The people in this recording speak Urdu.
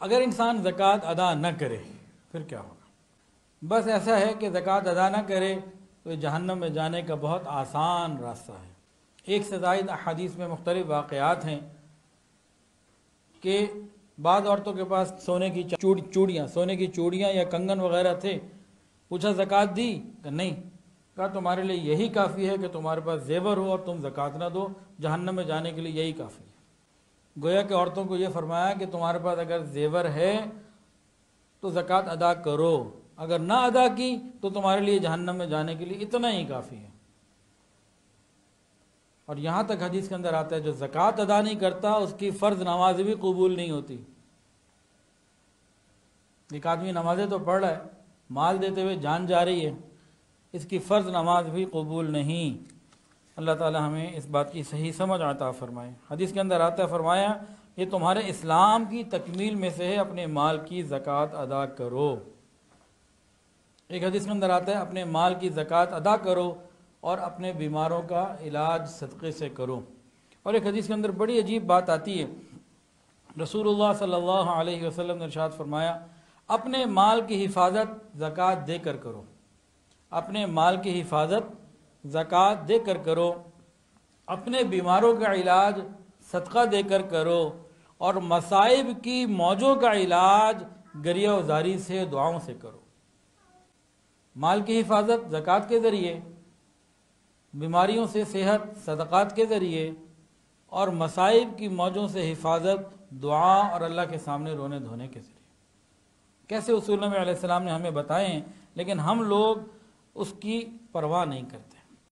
اگر انسان زکوٰۃ ادا نہ کرے پھر کیا ہوگا؟ بس ایسا ہے کہ زکوٰۃ ادا نہ کرے تو جہنم میں جانے کا بہت آسان راستہ ہے۔ ایک سے زائد احادیث میں مختلف واقعات ہیں کہ بعض عورتوں کے پاس سونے کی چوڑیاں یا کنگن وغیرہ تھے، پوچھا زکوٰۃ دی؟ کہ نہیں۔ کہا تمہارے لیے یہی کافی ہے کہ تمہارے پاس زیور ہو اور تم زکوٰۃ نہ دو، جہنم میں جانے کے لیے یہی کافی ہے۔ گویا کہ عورتوں کو یہ فرمایا کہ تمہارے پاس اگر زیور ہے تو زکوٰۃ ادا کرو، اگر نہ ادا کی تو تمہارے لیے جہنم میں جانے کے لیے اتنا ہی کافی ہے۔ اور یہاں تک حدیث کے اندر آتا ہے جو زکوٰۃ ادا نہیں کرتا اس کی فرض نماز بھی قبول نہیں ہوتی۔ ایک آدمی نمازیں تو پڑھ رہا ہے، مال دیتے ہوئے جان جا رہی ہے، اس کی فرض نماز بھی قبول نہیں۔ اللہ تعالی ہمیں اس بات کی صحیح سمجھ عطا فرمائے۔ حدیث کے اندر آتا ہے، فرمایا یہ تمہارے اسلام کی تکمیل میں سے ہے، اپنے مال کی زکوٰۃ ادا کرو۔ ایک حدیث کے اندر آتا ہے اپنے مال کی زکوٰۃ ادا کرو اور اپنے بیماروں کا علاج صدقے سے کرو۔ اور ایک حدیث کے اندر بڑی عجیب بات آتی ہے، رسول اللہ صلی اللہ علیہ وسلم نے ارشاد فرمایا اپنے مال کی حفاظت زکوٰۃ دے کر کرو، اپنے مال کی حفاظت زکوٰۃ دے کر کرو، اپنے بیماروں کا علاج صدقہ دے کر کرو، اور مصائب کی موجوں کا علاج گریہ وزاری سے، دعاؤں سے کرو۔ مال کی حفاظت زکوٰۃ کے ذریعے، بیماریوں سے صحت صدقات کے ذریعے، اور مصائب کی موجوں سے حفاظت دعا اور اللہ کے سامنے رونے دھونے کے ذریعے۔ کیسے اصول نبی علیہ السلام نے ہمیں بتائے ہیں، لیکن ہم لوگ اس کی پرواہ نہیں کرتے۔